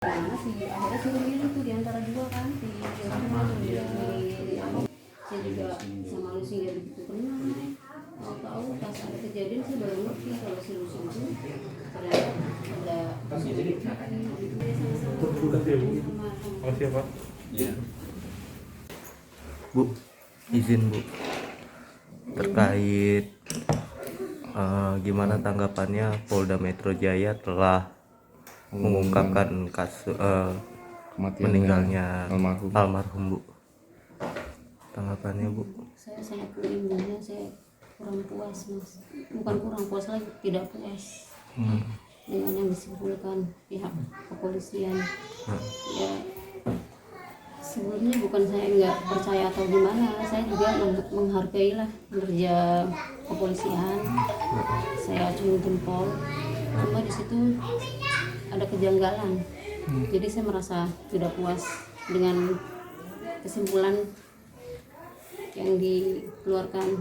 Gimana sih akhirnya suruh milih tuh di antara dua kan si Joshua tuh di saya juga sama Lucy nggak begitu kenal. Tahu pas ada kejadian saya baru ngerti kalau si Lucy itu ternyata ada Makasih ya Pak. Iya. Bu, izin Bu, terkait gimana tanggapannya Polda Metro Jaya telah mengungkapkan kasus meninggalnya almarhum Bu. Tanggapannya Bu? Saya sangat kebingungan, saya kurang puas Mas, bukan kurang puas lagi, tidak puas dengan yang disimpulkan pihak kepolisian. Ya sebelumnya bukan saya nggak percaya atau gimana, saya juga menghargai lah kerja kepolisian, saya acungi jempol, cuma di situ ada kejanggalan. Jadi saya merasa tidak puas dengan kesimpulan yang dikeluarkan.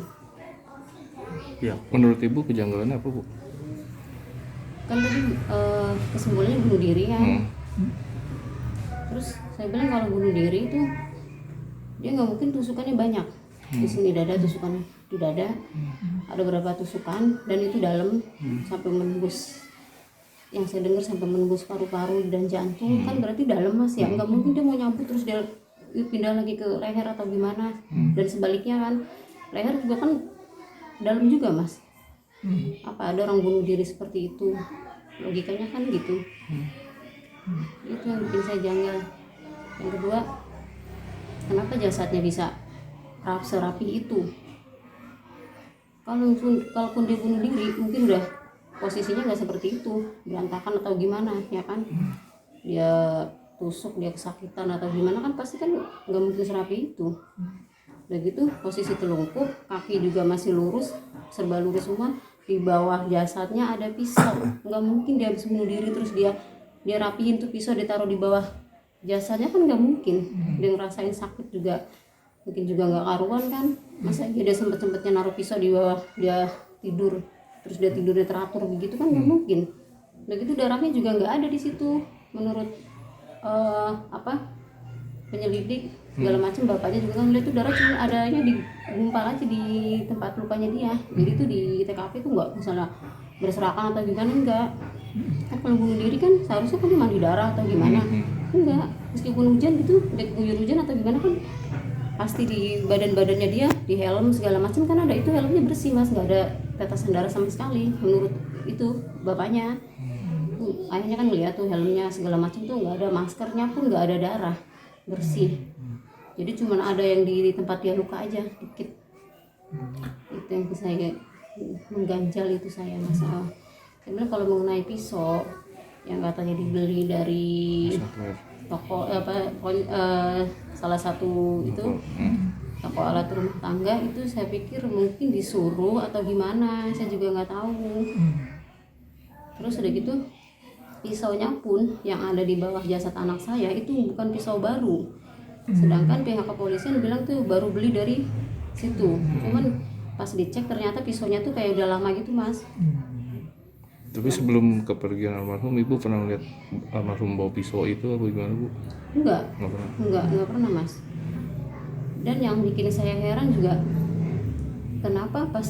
Ya, menurut Ibu kejanggalannya apa Bu? Kan tadi kesimpulannya bunuh diri kan. Terus saya bilang kalau bunuh diri itu dia nggak mungkin tusukannya banyak. Di sini dada, tusukan di dada, ada beberapa tusukan dan itu dalam sampai menembus, yang saya dengar sampai menembus paru-paru dan jantung. Kan berarti dalam Mas ya, nggak mungkin dia mau nyambut terus dia pindah lagi ke leher atau gimana. Dan sebaliknya kan leher juga kan dalam juga Mas. Apa ada orang bunuh diri seperti itu? Logikanya kan gitu. Itu yang bikin saya janggal. Yang kedua, kenapa jasadnya bisa serapi itu? Kalaupun dia bunuh diri mungkin udah posisinya nggak seperti itu, berantakan atau gimana ya kan, dia tusuk, dia kesakitan atau gimana kan pasti kan nggak mungkin serapi itu. Udah gitu posisi telungkup, kaki juga masih lurus, serba lurus semua, di bawah jasadnya ada pisau. Nggak mungkin dia habis bunuh diri terus dia rapihin tuh pisau ditaruh di bawah jasadnya, kan nggak mungkin. Dia ngerasain sakit juga mungkin juga nggak karuan kan, masa dia sempet-sempetnya naruh pisau di bawah dia tidur terus dia tidurnya teratur begitu kan nggak mungkin. Udah gitu darahnya juga nggak ada di situ menurut penyelidik segala macam. Bapaknya juga kan lihat tuh darah cuma adanya di gumpal aja di tempat lukanya dia. Jadi tuh di TKP tuh nggak misalnya berserakan atau gimana, enggak. Kan kalau bunuh diri kan seharusnya kan dia mandi darah atau gimana, enggak. Meskipun hujan gitu, diguyur hujan atau gimana kan pasti di badan-badannya dia, di helm segala macam kan ada, itu helmnya bersih Mas, nggak ada tetesan darah sama sekali menurut itu bapaknya. Ayahnya kan ngeliat tuh helmnya segala macam tuh nggak ada, maskernya pun nggak ada darah, bersih. Jadi cuma ada yang di tempat dia luka aja dikit. Itu yang saya mengganjal itu saya Mas. Saya bilang kalau mengenai pisau yang katanya dibeli dari toko salah satu itu toko alat rumah tangga, itu saya pikir mungkin disuruh atau gimana, saya juga nggak tahu. Terus udah gitu pisaunya pun yang ada di bawah jasad anak saya itu bukan pisau baru, sedangkan pihak kepolisian bilang tuh baru beli dari situ. Cuman pas dicek ternyata pisaunya tuh kayak udah lama gitu Mas. Tapi sebelum kepergian almarhum, Ibu pernah lihat almarhum bawa pisau itu apa gimana Bu? Enggak pernah Mas. Dan yang bikin saya heran juga, kenapa pas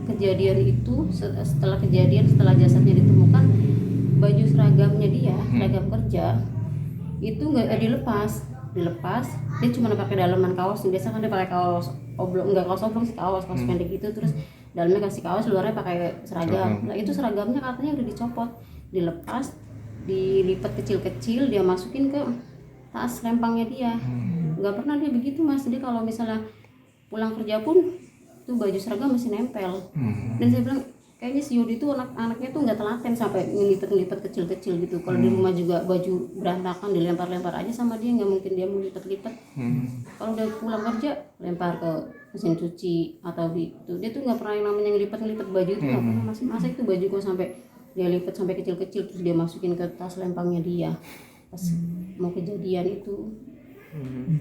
kejadian itu, setelah jasadnya ditemukan, baju seragamnya dia, seragam kerja itu nggak dilepas, dia cuma pakai dalaman kaos. Biasa kan dia pakai kaos oblong, nggak kaos oblong sih, kaos pendek gitu, terus dalamnya kasih kaos, luarnya pakai seragam. Nah itu seragamnya katanya udah dicopot, dilepas, dilipat kecil-kecil, dia masukin ke tas lempangnya dia. Nggak pernah dia begitu Mas. Jadi kalau misalnya pulang kerja pun tuh baju seragam masih nempel. Dan saya bilang kayaknya si Yudi tuh anaknya tuh nggak telaten sampai ngelipat kecil-kecil gitu. Kalau di rumah juga baju berantakan dilempar-lempar aja sama dia, nggak mungkin dia mau lipat-lipat. Kalau udah pulang kerja lempar ke mesin cuci atau gitu. Dia tuh nggak pernah yang namanya ngelipat baju itu, nggak pernah. Masa itu baju kok sampai dia lipat sampai kecil-kecil terus dia masukin ke tas lempangnya dia pas mau kejadian itu.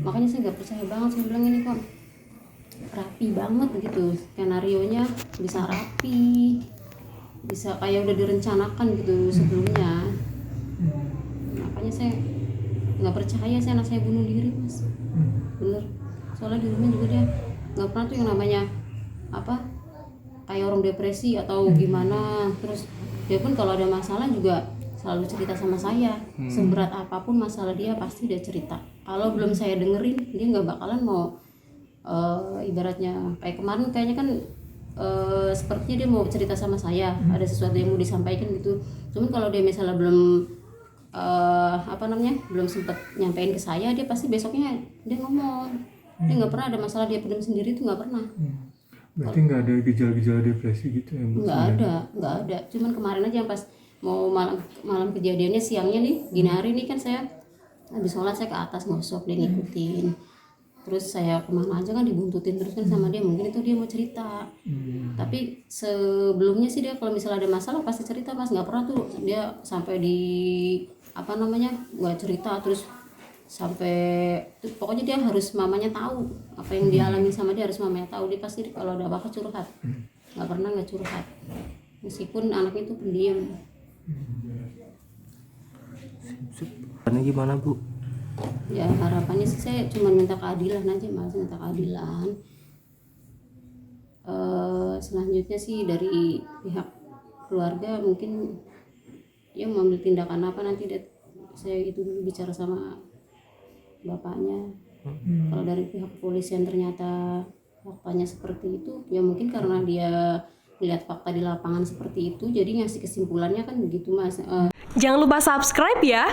Makanya saya nggak percaya banget, saya bilang ini kok rapi banget gitu, skenarionya bisa rapi, bisa kayak udah direncanakan gitu sebelumnya. Makanya makanya saya nggak percaya saya anak saya bunuh diri mas. Bener, soalnya di rumah juga dia nggak pernah tuh yang namanya apa kayak orang depresi atau gimana. Terus dia pun kalau ada masalah juga selalu cerita sama saya. Seberat apapun masalah dia pasti dia cerita. Kalau belum saya dengerin dia nggak bakalan mau ibaratnya kayak kemarin kayaknya kan sepertinya dia mau cerita sama saya, ada sesuatu yang mau disampaikan gitu. Cuman kalau dia misalnya belum belum sempat nyampein ke saya, dia pasti besoknya dia ngomong. Dia nggak pernah ada masalah dia pendam sendiri, itu nggak pernah. Berarti nggak ada gejala-gejala depresi gitu ya Bu? Nggak ada. Cuman kemarin aja yang pas mau malam kejadiannya siangnya nih, gini hari ini kan saya habis sholat saya ke atas ngosok, dia ngikutin. Terus saya kemana aja kan dibuntutin terus kan sama dia, mungkin itu dia mau cerita. Tapi sebelumnya sih dia kalau misalnya ada masalah pasti cerita mas, nggak pernah tuh dia sampai di nggak cerita terus sampai pokoknya dia harus mamanya tahu apa yang dia alami sama dia, harus mamanya tahu. Dia pasti kalau ada apa-apa curhat, nggak pernah nggak curhat meskipun anaknya itu pendiam. Karena gimana Bu? Ya harapannya sih saya cuma minta keadilan aja mas, minta keadilan. Selanjutnya sih dari pihak keluarga mungkin ya mengambil tindakan apa nanti saya itu dulu bicara sama bapaknya. Kalau dari pihak kepolisian ternyata faktanya seperti itu, ya mungkin karena dia lihat fakta di lapangan seperti itu jadi ngasih kesimpulannya kan begitu mas. Jangan lupa subscribe ya.